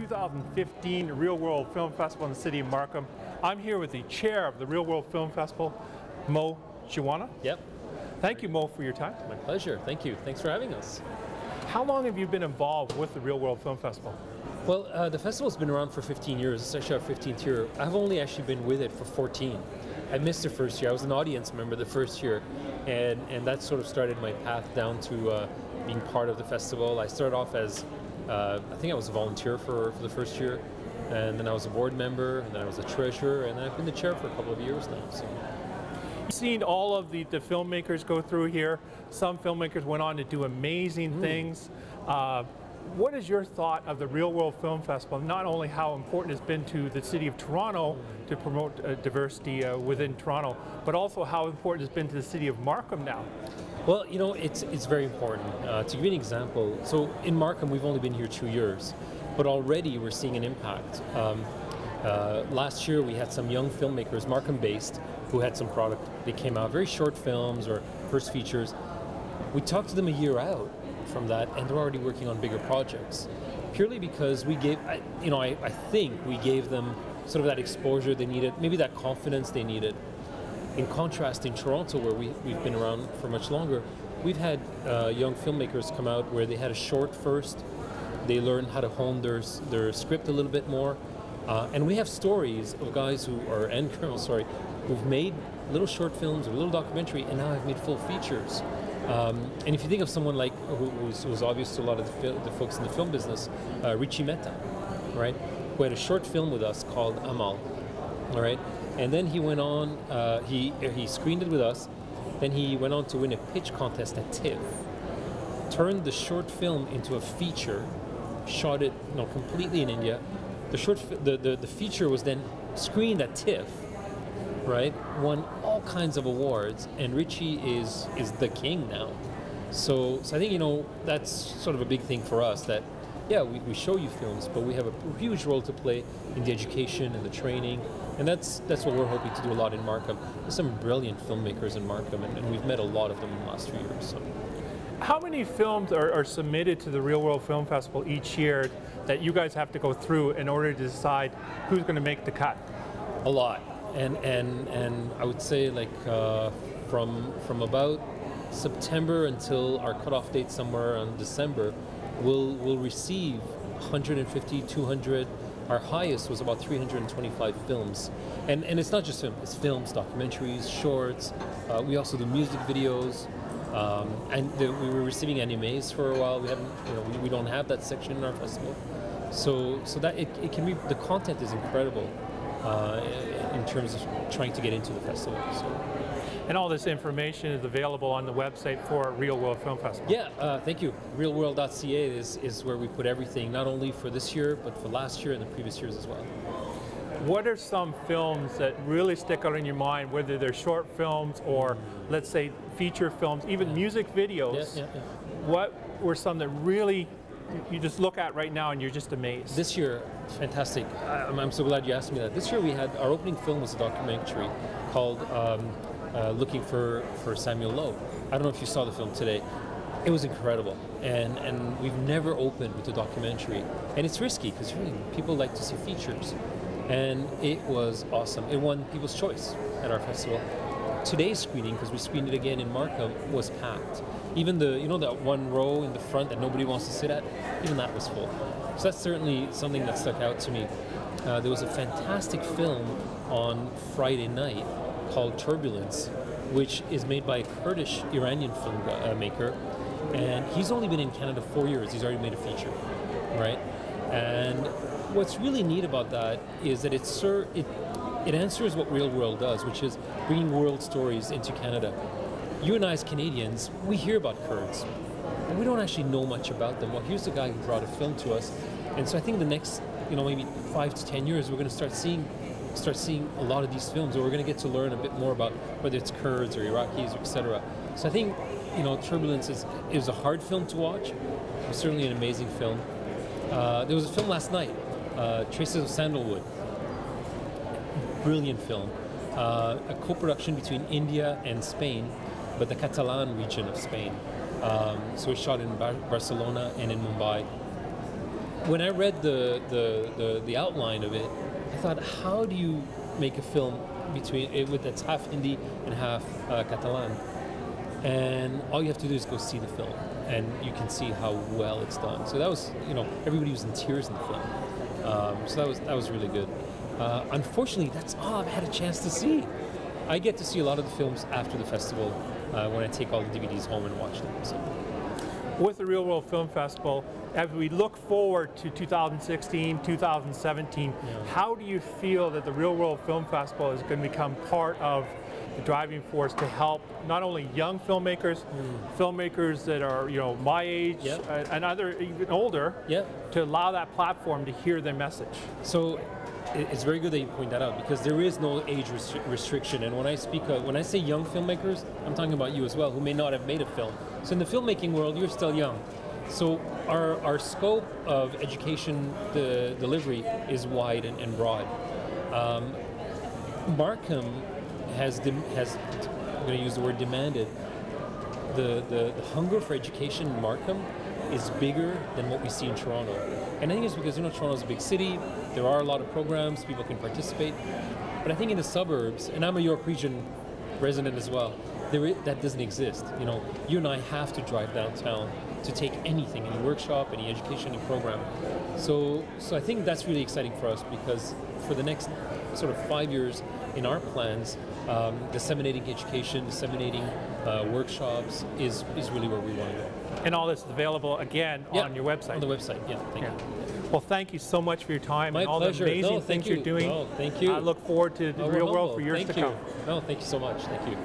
2015 Reelworld Film Festival in the city of Markham. I'm here with the chair of the Reelworld Film Festival, Moe Jiwan. Yep. Thank you, Mo, for your time. My pleasure. Thank you. Thanks for having us. How long have you been involved with the Reelworld Film Festival? Well, the festival's been around for 15 years. It's actually our 15th year. I've only actually been with it for 14. I missed the first year. I was an audience member the first year, and that sort of started my path down to being part of the festival. I started off as, I think I was a volunteer for the first year, and then I was a board member, and then I was a treasurer, and then I've been the chair for a couple of years now. So. You've seen all of the filmmakers go through here. Some filmmakers went on to do amazing things. What is your thought of the Reelworld Film Festival? Not only how important it's been to the city of Toronto to promote diversity within Toronto, but also how important it's been to the city of Markham now. Well, you know, it's very important. To give you an example, so in Markham we've only been here 2 years, but already we're seeing an impact. Last year we had some young filmmakers, Markham-based, who had some product. They came out, very short films or first features. We talked to them a year out from that, and they're already working on bigger projects. Purely because we gave, I think we gave them sort of that exposure they needed, maybe that confidence they needed. In contrast, in Toronto, where we've been around for much longer, we've had young filmmakers come out where they had a short first, they learned how to hone their script a little bit more, and we have stories of guys who've made little short films or little documentary, and now have made full features. And if you think of someone like who's obvious to a lot of the folks in the film business, Richie Mehta, right, who had a short film with us called Amal, all right, and then he went on, he screened it with us, then he went on to win a pitch contest at TIFF, turned the short film into a feature, shot it completely in India. The feature was then screened at TIFF, right? Won all kinds of awards, and Richie is the king now. So I think that's sort of a big thing for us. That we show you films, but we have a huge role to play in the education and the training, and that's what we're hoping to do a lot in Markham. There's some brilliant filmmakers in Markham, and we've met a lot of them in the last few years. So. How many films are submitted to the Reelworld Film Festival each year that you guys have to go through in order to decide who's going to make the cut? A lot. And I would say from about September until our cutoff date somewhere in December, we'll receive 150, 200. Our highest was about 325 films, and it's not just film. It's films, documentaries, shorts. We also do music videos, and we were receiving animes for a while. We haven't, we don't have that section in our festival, so that it can be, the content is incredible. In terms of trying to get into the festival. So. And all this information is available on the website for Reelworld Film Festival. Yeah, thank you. Reelworld.ca is where we put everything, not only for this year, but for last year and the previous years as well. What are some films that really stick out in your mind, whether they're short films or, let's say, feature films, even music videos? Yeah. What were some that really you just look at right now and you're just amazed? This year, fantastic. I'm so glad you asked me that. This year we had, our opening film was a documentary called Looking for Samuel Lowe. I don't know if you saw the film today. It was incredible, and we've never opened with a documentary, and it's risky because really people like to see features, and it was awesome. It won People's Choice at our festival. Today's screening, because we screened it again in Markham, was packed. Even that one row in the front that nobody wants to sit at, even that was full. So that's certainly something that stuck out to me. There was a fantastic film on Friday night called Turbulence, which is made by a Kurdish-Iranian filmmaker, and he's only been in Canada 4 years. He's already made a feature, right? And what's really neat about that is that it answers what Reelworld does, which is bringing world stories into Canada. You and I as Canadians, we hear about Kurds, and we don't actually know much about them. Well, here's the guy who brought a film to us, and so I think the next, maybe 5 to 10 years, we're going to start seeing a lot of these films, or we're going to get to learn a bit more about whether it's Kurds or Iraqis, etc. So I think, Turbulence is a hard film to watch. It was certainly an amazing film. There was a film last night, Traces of Sandalwood. Brilliant film. A co-production between India and Spain, but the Catalan region of Spain. So it's shot in Barcelona and in Mumbai. when I read the outline of it, I thought, how do you make a film that's half Hindi and half Catalan? And all you have to do is go see the film, and you can see how well it's done. So that was, everybody was in tears in the film. So that was really good. Unfortunately, that's all I've had a chance to see. I get to see a lot of the films after the festival when I take all the DVDs home and watch them. So. With the Reelworld Film Festival, as we look forward to 2016, 2017, how do you feel that the Reelworld Film Festival is going to become part of the driving force to help not only young filmmakers, filmmakers that are my age and other even older, to allow that platform to hear their message? So it's very good that you point that out, because there is no age restriction. And when I say young filmmakers, I'm talking about you as well, who may not have made a film. So in the filmmaking world, you're still young. So our scope of education delivery is wide and broad. Markham has I'm going to use the word demanded. The hunger for education in Markham is bigger than what we see in Toronto. And I think it's because Toronto's a big city, there are a lot of programs, people can participate. But I think in the suburbs, and I'm a York Region resident as well, that doesn't exist. You and I have to drive downtown to take anything, any workshop, any education, any program. So I think that's really exciting for us, because for the next sort of 5 years in our plans, disseminating education, disseminating workshops is really where we want to go. And all this is available again on your website. On the website, thank you. Well, thank you so much for your time My and all pleasure. the amazing things you're doing. No, thank you. I look forward to the Reelworld for years to come. No, thank you so much. Thank you.